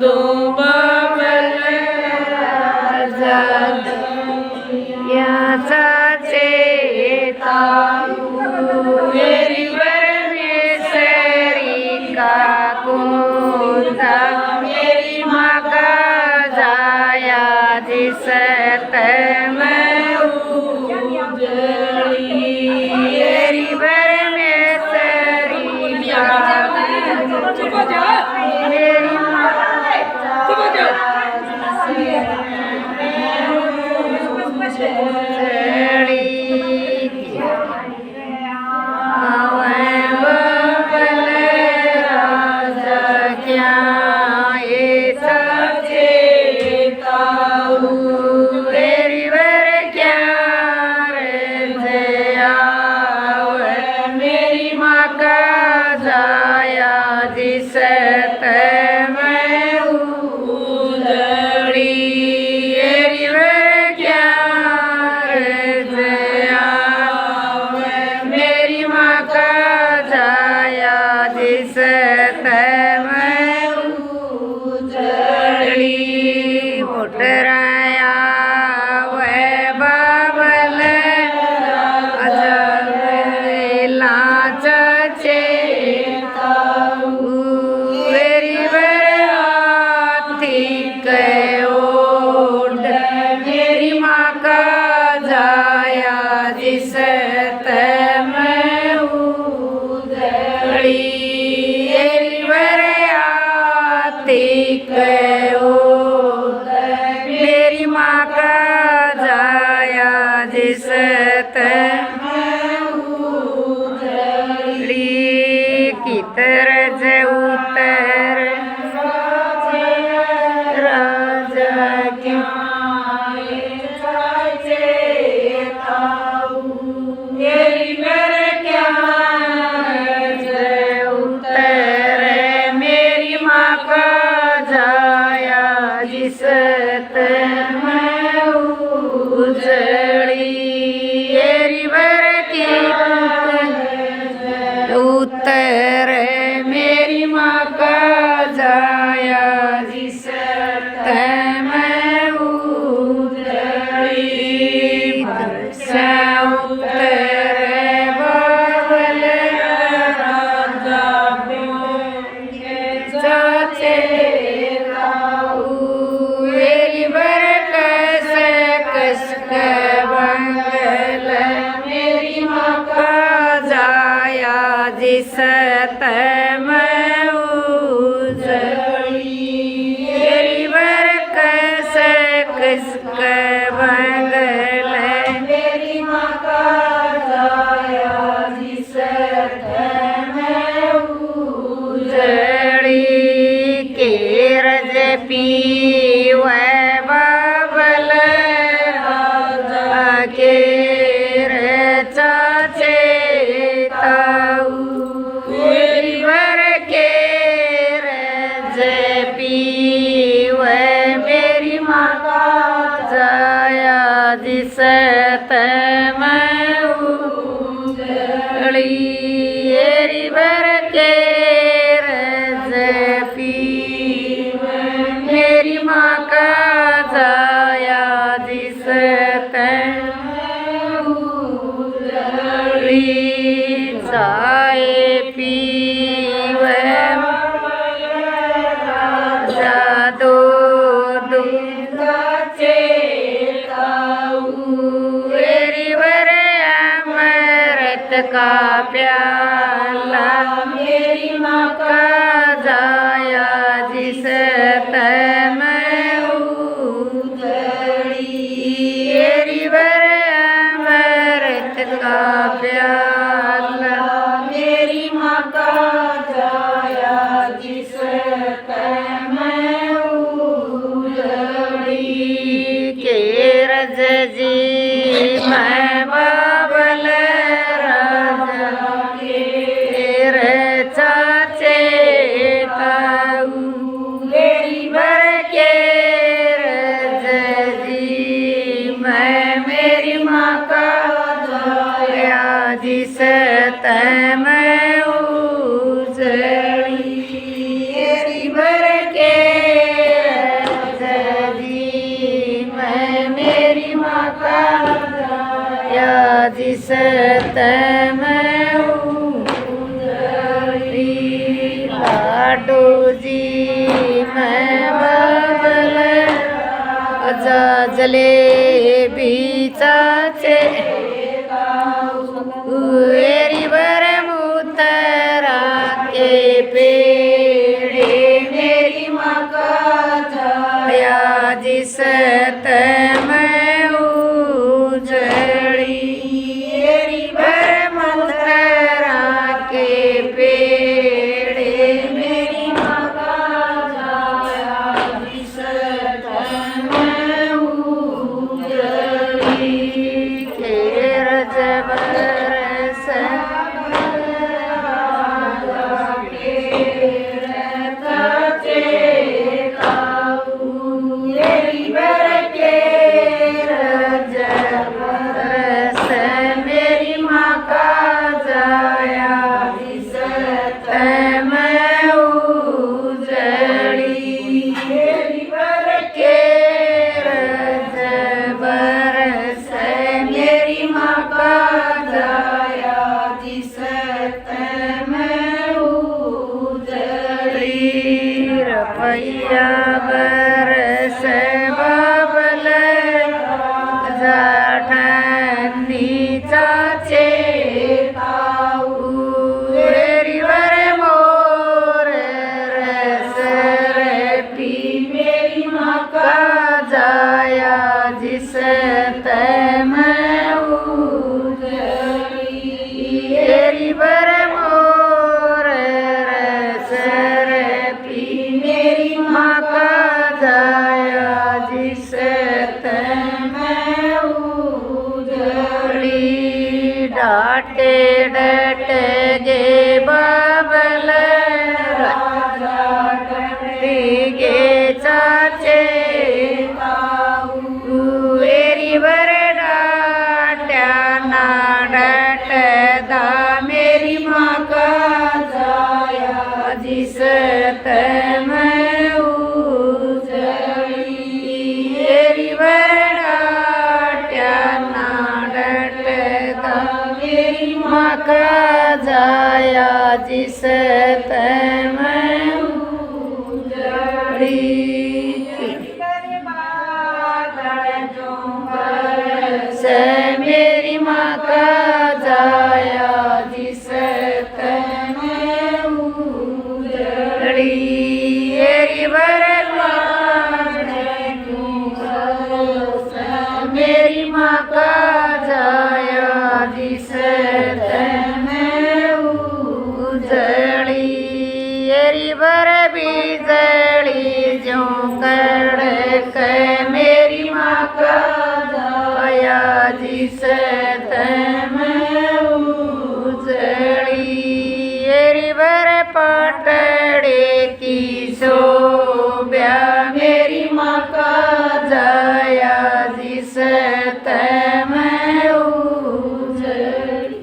दो बाबल राजा याचा चेता मेरी परमेश्वरी का कोणता मेरी माँ का जाया दिसत मैं उजळी मेरी परमेश्वरी मेरी माँ दिसत मैं उजळी मेरी माँ का जाया दिसत मैं उजळी मोटराया वै बाबल लाच चेता मेरी माँ का जाया दिसत मैं उजळी मेरी माँ का जाया दिसत मैं उजळी कितरज उतर राजा क्या मेरी मेरे क्या उतर मेरी माँ का जाया दिसत मैं उजळी मेरी बर की उतर मेरी माँ का जाया दिसत मैं उजळी बाबल राजा मेरी बरकस कस बंगल मेरी माँ का जाया दिसत मैं उजळी मेरी बरकस कस बंगल मेरी माँ का जाया दिसत मैं उजळी केरज पीव बाबल राजा केर चेताऊ मेरी वर केरज पीव मेरी माँ का जाया दिसत मैं उजळी मेरी वर केरज पीव मेरी माँ का जाया दिसत मैं उजळी जाए पीव जादो दुधाचे मेरी वर अमृत का प्याला मेरी माँ का जाया दिसत मैं उजळी मेरी वर अमृत का प्याला मेरी माँ का जाया दिसत मैं उजळी केरज जी मैं बाबल राजा केर चेताऊ मेरी बर के सतमय उजळी लाडूजी मैं बाबल जलेबीचाचे एरीवर मुतरा के पेढे मेरी माका जाया सतमय उजळी एरीवर मुतरा के पेढे मेरी माका जाया सतमय उजळी केर जबरस मेरी माँ का जाया सतमय उजड़ी के बरस मेरी माँ का जाया सतमय उजड़ी रपैया बरस बाबल जाठनीचाचे एरीवर मोर रस पी मेरी माका जाया सतमय उजड़ी एरीवर मोर रस पी मेरी माका जाया सतमय उजड़ी डाटे डटे गे बाबल गे चाचे एरीवर डाट्या ना डटदा मेरी माँ का जाया सतमय उजड़ी एरीवर डाट्या ना डटदा मेरी माँ का जाया सतमय उजड़ी मेरी माँ का जाया सतमय उजड़ी एरीवर मेरी माँ का जाया सतमय उजड़ी एरीवर बिजली जो कड़क मेरी माँ का जाया सतमय उजड़ी एरीवर पटड़े की शोभ्या मेरी माँ का जाया सतमय उजड़ी